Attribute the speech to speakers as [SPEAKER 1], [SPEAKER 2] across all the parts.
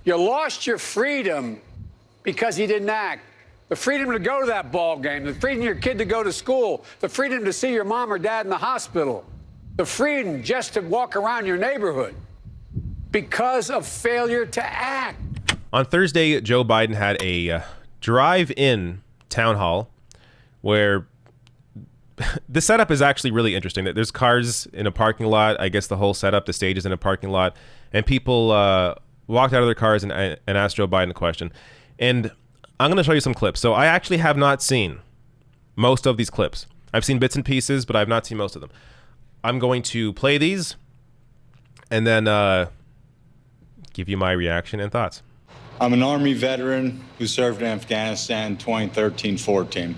[SPEAKER 1] You lost your freedom because you didn't act. The freedom to go to that ball game, the freedom of your kid to go to school, the freedom to see your mom or dad in the hospital, the freedom just to walk around your neighborhood because of failure to act.
[SPEAKER 2] On Thursday, Joe Biden had a drive-in town hall where the setup is actually really interesting. There's cars in a parking lot. I guess the whole setup, the stage is in a parking lot, and people walked out of their cars and asked Joe Biden a question. And I'm going to show you some clips. So I actually have not seen most of these clips. I've seen bits and pieces, but I've not seen most of them. I'm going to play these and then give you my reaction and thoughts.
[SPEAKER 3] I'm an Army veteran who served in Afghanistan in 2013-14.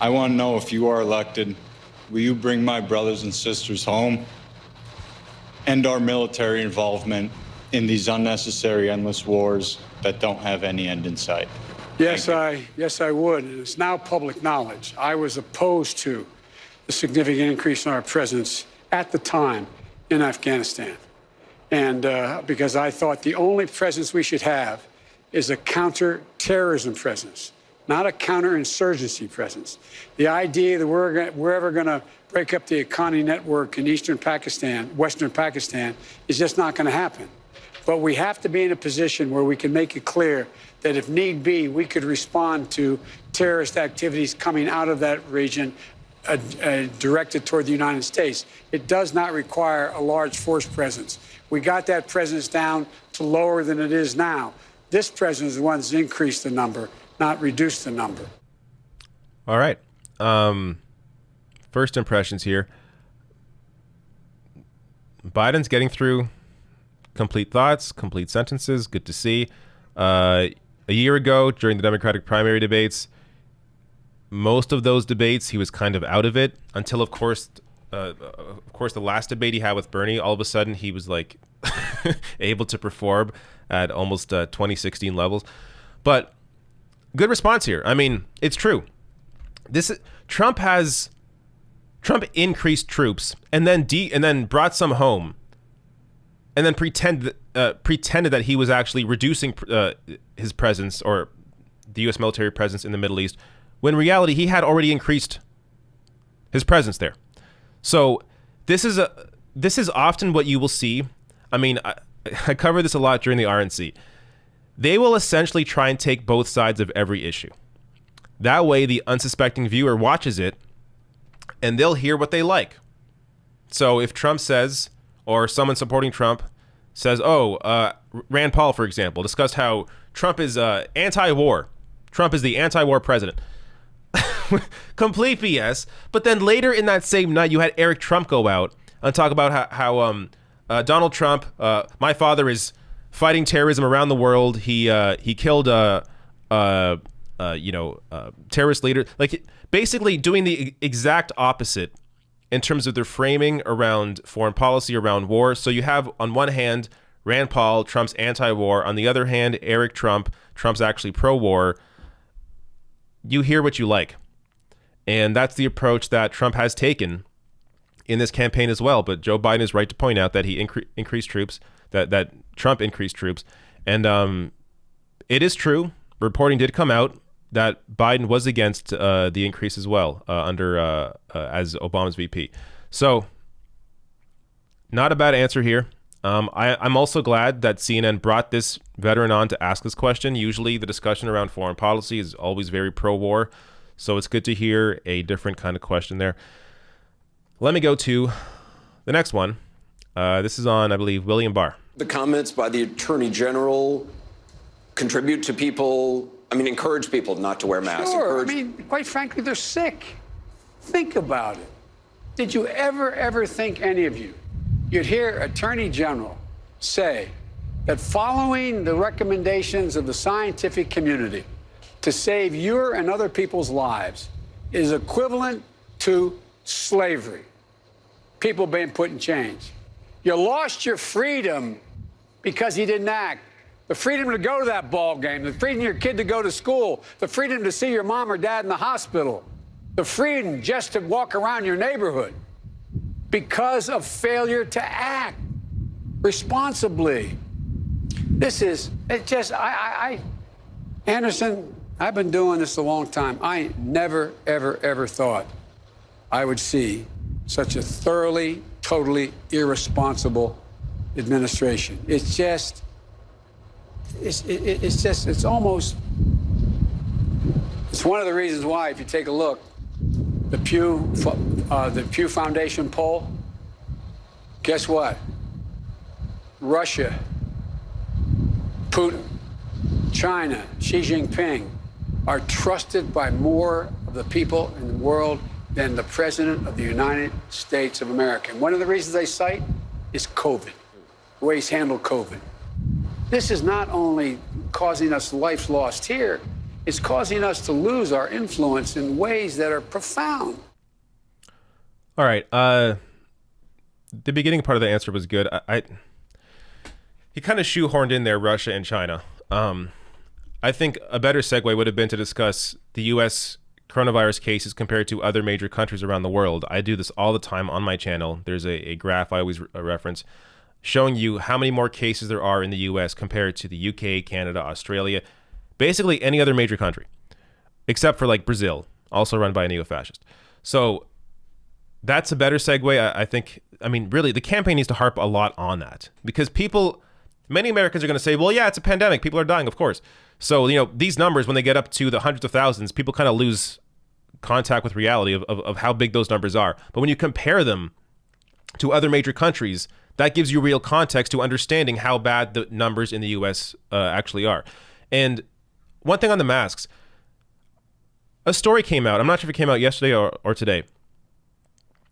[SPEAKER 3] I want to know, if you are elected, will you bring my brothers and sisters home? End our military involvement in these unnecessary, endless wars that don't have any end in sight.
[SPEAKER 1] Yes, I would. It's now public knowledge. I was opposed to the significant increase in our presence at the time in Afghanistan. And because I thought the only presence we should have is a counter-terrorism presence, not a counterinsurgency presence. The idea that we're ever going to break up the Haqqani network in eastern Pakistan, western Pakistan, is just not going to happen. But we have to be in a position where we can make it clear that if need be, we could respond to terrorist activities coming out of that region directed toward the United States. It does not require a large force presence. We got that presence down to lower than it is now. This presence is the one that's increased the number, not reduced the number.
[SPEAKER 2] All right. First impressions here. Biden's getting through complete thoughts, complete sentences. Good to see. A year ago, during the Democratic primary debates, most of those debates, he was kind of out of it until, of course, the last debate he had with Bernie, all of a sudden he was like able to perform at almost 2016 levels. But good response here. I mean, it's true. Trump increased troops and then brought some home, and then pretended that he was actually reducing his presence, or the U.S. military presence in the Middle East, when in reality he had already increased his presence there. So this is often what you will see. I mean, I cover this a lot during the RNC. They will essentially try and take both sides of every issue. That way, the unsuspecting viewer watches it, and they'll hear what they like. So if Trump says, or someone supporting Trump says, Rand Paul, for example, discussed how Trump is anti-war. Trump is the anti-war president. Complete BS. But then later in that same night, you had Eric Trump go out and talk about how Donald Trump, my father, is fighting terrorism around the world. He killed terrorist leaders. Like, basically doing the exact opposite in terms of their framing around foreign policy, around war. So you have, on one hand, Rand Paul, Trump's anti-war. On the other hand, Eric Trump, Trump's actually pro-war. You hear what you like. And that's the approach that Trump has taken in this campaign as well. But Joe Biden is right to point out that he increased troops, that Trump increased troops. And it is true, reporting did come out that Biden was against the increase as well as Obama's VP. So not a bad answer here. I'm also glad that CNN brought this veteran on to ask this question. Usually the discussion around foreign policy is always very pro-war. So it's good to hear a different kind of question there. Let me go to the next one. This is on, I believe, William Barr.
[SPEAKER 4] The comments by the Attorney General contribute to people, encourage people not to wear masks.
[SPEAKER 1] Sure. Quite frankly, they're sick. Think about it. Did you ever think, any of you, you'd hear Attorney General say that following the recommendations of the scientific community to save your and other people's lives is equivalent to slavery? People being put in chains. You lost your freedom because you didn't act. The freedom to go to that ball game, the freedom of your kid to go to school, the freedom to see your mom or dad in the hospital, the freedom just to walk around your neighborhood because of failure to act responsibly. This is, it just, Anderson, I've been doing this a long time. I never, ever, ever thought I would see such a thoroughly, totally irresponsible administration. It's just, it's almost, it's one of the reasons why, if you take a look, the Pew Foundation poll, guess what? Russia, Putin, China, Xi Jinping are trusted by more of the people in the world than the President of the United States of America. And one of the reasons they cite is COVID, the way he's handled COVID. This is not only causing us lives lost here, it's causing us to lose our influence in ways that are profound.
[SPEAKER 2] All right. The beginning part of the answer was good. He kind of shoehorned in there Russia and China. I think a better segue would have been to discuss the U.S. coronavirus cases compared to other major countries around the world. I do this all the time on my channel. There's a graph I always reference showing you how many more cases there are in the U.S. compared to the UK, Canada, Australia, basically any other major country, except for like Brazil, also run by a neo-fascist. So that's a better segue. I think, I mean, really, the campaign needs to harp a lot on that because many Americans are going to say, well, yeah, it's a pandemic. People are dying, of course. So, these numbers, when they get up to the hundreds of thousands, people kind of lose contact with reality of how big those numbers are. But when you compare them to other major countries, that gives you real context to understanding how bad the numbers in the U.S. Actually are. And one thing on the masks, a story came out. I'm not sure if it came out yesterday or today.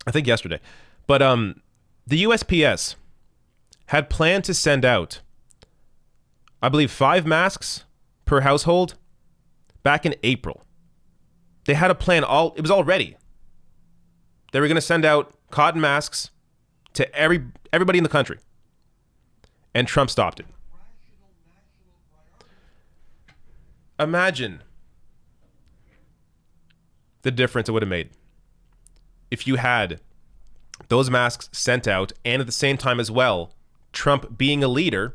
[SPEAKER 2] I think yesterday. But the USPS had planned to send out, I believe, 5 masks per household back in April. They had a plan, it was all ready. They were going to send out cotton masks to everybody in the country. And Trump stopped it. Imagine the difference it would have made if you had those masks sent out, and at the same time as well, Trump being a leader,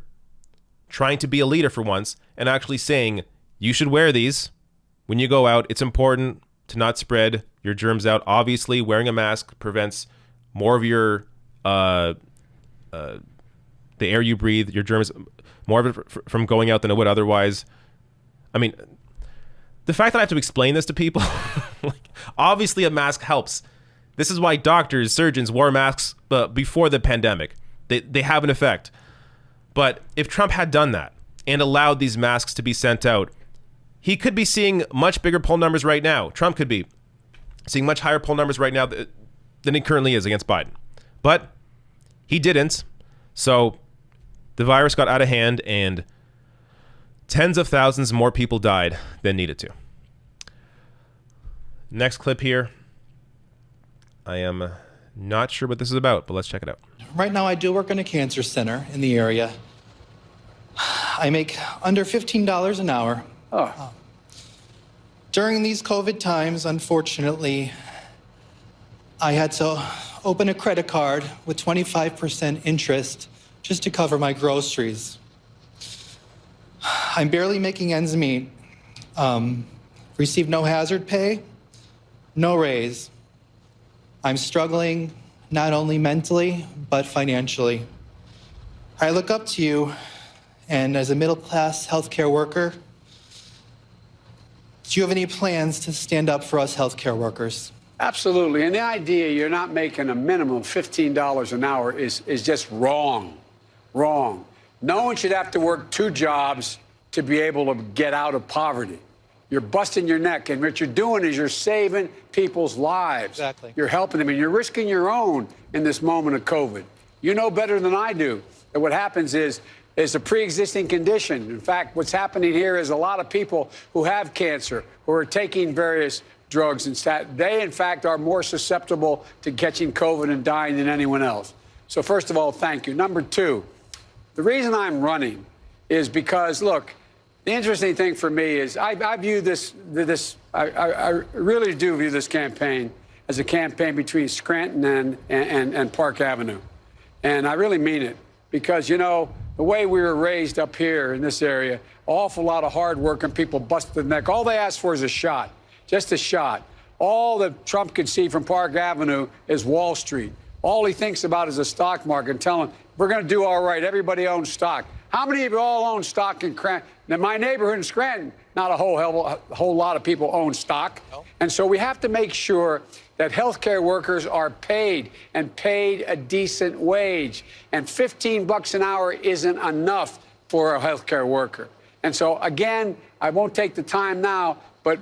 [SPEAKER 2] trying to be a leader for once, and actually saying, you should wear these when you go out. It's important to not spread your germs out. Obviously, wearing a mask prevents more of your, the air you breathe, your germs, more of it from going out than it would otherwise. I mean, the fact that I have to explain this to people, obviously a mask helps. This is why doctors, surgeons wore masks before the pandemic. They have an effect. But if Trump had done that and allowed these masks to be sent out, he could be seeing much bigger poll numbers right now. Trump could be seeing much higher poll numbers right now than he currently is against Biden. But he didn't. So the virus got out of hand and tens of thousands more people died than needed to. Next clip here. I am not sure what this is about, but let's check it out.
[SPEAKER 5] Right now, I do work in a cancer center in the area. I make under $15 an hour.
[SPEAKER 1] Oh.
[SPEAKER 5] During these COVID times, unfortunately, I had to open a credit card with 25% interest just to cover my groceries. I'm barely making ends meet. Receive no hazard pay, no raise. I'm struggling not only mentally, but financially. I look up to you, and as a middle-class healthcare worker, do you have any plans to stand up for us healthcare workers?
[SPEAKER 1] Absolutely. And the idea you're not making a minimum of $15 an hour is just wrong. Wrong. No one should have to work 2 jobs to be able to get out of poverty. You're busting your neck, and what you're doing is you're saving people's lives.
[SPEAKER 5] Exactly.
[SPEAKER 1] You're helping them, and you're risking your own in this moment of COVID. You know better than I do that what happens is a pre-existing condition. In fact, what's happening here is a lot of people who have cancer, who are taking various drugs, and they, in fact, are more susceptible to catching COVID and dying than anyone else. So first of all, thank you. Number 2, the reason I'm running is because, look, the interesting thing for me is I view I really do view this campaign as a campaign between Scranton and Park Avenue. And I really mean it because, the way we were raised up here in this area, awful lot of hard-working people busted their neck. All they asked for is a shot, just a shot. All that Trump could see from Park Avenue is Wall Street. All he thinks about is the stock market and telling, we're going to do all right. Everybody owns stock. How many of you all own stock in Scranton? Now, my neighborhood in Scranton, not a whole lot of people own stock. No. And so we have to make sure that healthcare workers are paid and paid a decent wage. And $15 an hour isn't enough for a healthcare worker. And so, again, I won't take the time now, but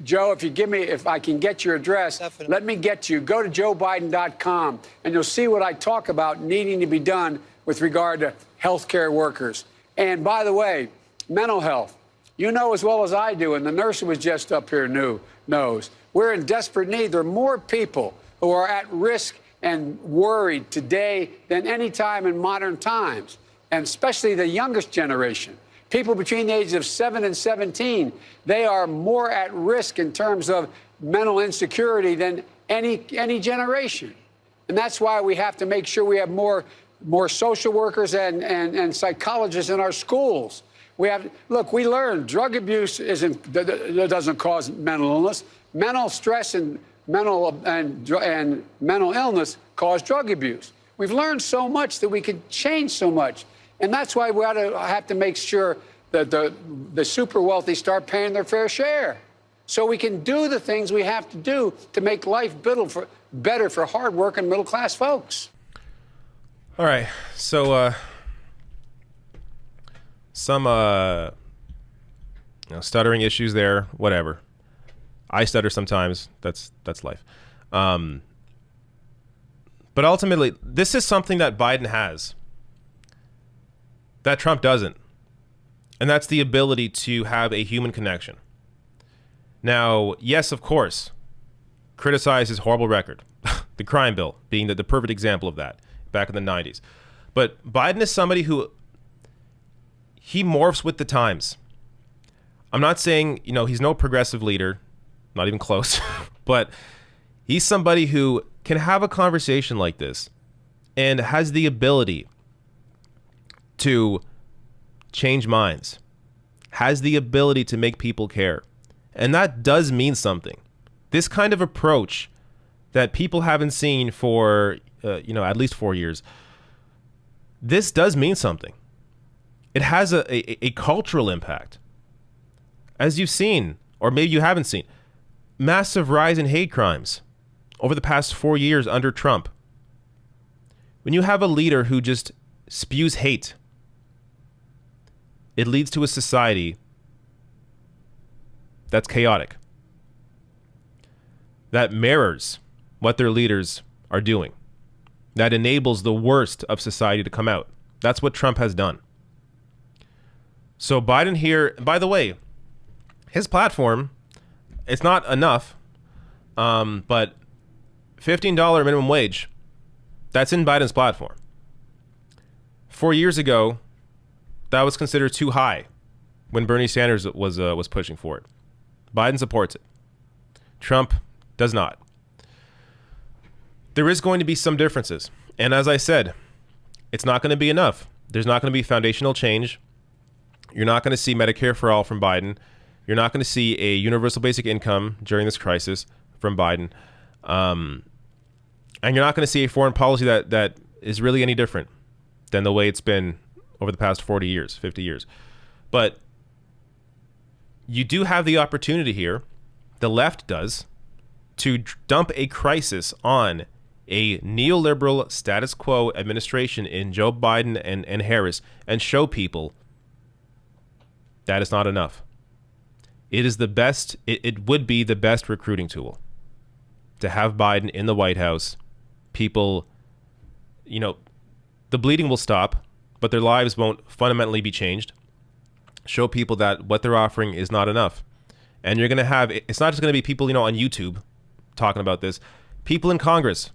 [SPEAKER 1] Joe, if I can get your address, definitely. Let me get you. Go to joebiden.com, and you'll see what I talk about needing to be done with regard to healthcare workers. And by the way, mental health. You know as well as I do, and the nurse who was just up here knows. We're in desperate need. There are more people who are at risk and worried today than any time in modern times, and especially the youngest generation. People between the ages of 7 and 17, they are more at risk in terms of mental insecurity than any generation. And that's why we have to make sure we have more social workers and psychologists in our schools. Look, we learned drug abuse doesn't cause mental illness. Mental stress and mental illness cause drug abuse. We've learned so much that we could change so much. And that's why we have to make sure that the super wealthy start paying their fair share, so we can do the things we have to do to make life better for hardworking middle-class folks.
[SPEAKER 2] All right, so some stuttering issues there. Whatever, I stutter sometimes. That's life. But ultimately, this is something that Biden has that Trump doesn't, and that's the ability to have a human connection. Now, yes, of course, criticize his horrible record, the crime bill being the perfect example of that back in the 90s. But Biden is somebody who, he morphs with the times. I'm not saying, he's no progressive leader, not even close, but he's somebody who can have a conversation like this and has the ability to change minds, has the ability to make people care. And that does mean something. This kind of approach that people haven't seen for, at least 4 years, this does mean something. It has a cultural impact. As you've seen, or maybe you haven't seen, massive rise in hate crimes over the past 4 years under Trump. When you have a leader who just spews hate, it leads to a society that's chaotic, that mirrors what their leaders are doing, that enables the worst of society to come out. That's what Trump has done. So Biden here, by the way, his platform, it's not enough, but $15 minimum wage, that's in Biden's platform. 4 years ago, that was considered too high when Bernie Sanders was pushing for it. Biden supports it. Trump does not. There is going to be some differences. And as I said, it's not going to be enough. There's not going to be foundational change. You're not going to see Medicare for all from Biden. You're not going to see a universal basic income during this crisis from Biden. And you're not going to see a foreign policy that is really any different than the way it's been over the past 40 years, 50 years. But you do have the opportunity here, the left does, to dump a crisis on a neoliberal status quo administration in Joe Biden and Harris and show people that is not enough. It is the best, it would be the best recruiting tool to have Biden in the White House. People, the bleeding will stop, but their lives won't fundamentally be changed. Show people that what they're offering is not enough. And you're going to have, it's not just going to be people, on YouTube talking about this. People in Congress,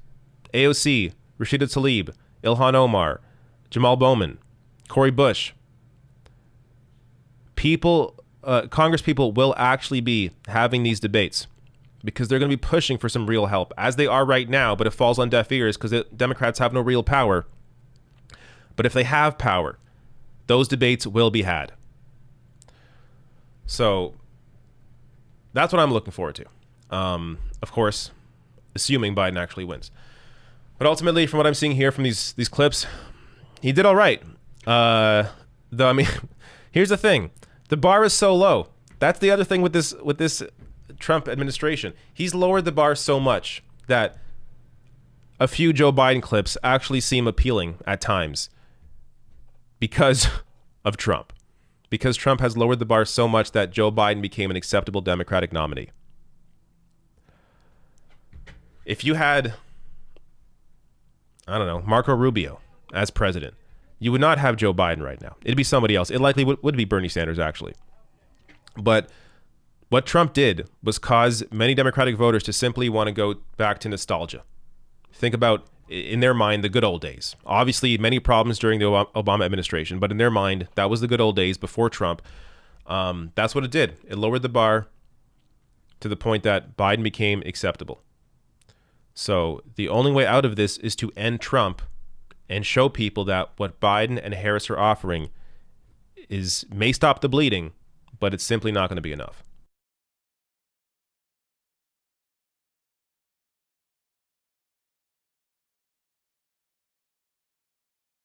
[SPEAKER 2] AOC, Rashida Tlaib, Ilhan Omar, Jamal Bowman, Cori Bush. Congress people will actually be having these debates because they're going to be pushing for some real help, as they are right now, but it falls on deaf ears because the Democrats have no real power. But if they have power, Those debates will be had. So that's what I'm looking forward to. Of course, assuming Biden actually wins. But ultimately, from what I'm seeing here from these clips, he did all right. Though, I mean, here's the thing: the bar is so low. That's the other thing with this Trump administration. He's lowered the bar so much that a few Joe Biden clips actually seem appealing at times because of Trump. Because Trump has lowered the bar so much that Joe Biden became an acceptable Democratic nominee. If you had, I don't know, Marco Rubio as president, you would not have Joe Biden right now. It'd be somebody else. It likely would be Bernie Sanders, actually. But what Trump did was cause many Democratic voters to simply want to go back to nostalgia. Think about, in their mind, the good old days. Obviously, many problems during the Obama administration, but in their mind, that was the good old days before Trump. That's what it did. It lowered the bar to the point that Biden became acceptable. So the only way out of this is to end Trump and show people that what Biden and Harris are offering may stop the bleeding, but it's simply not going to be enough.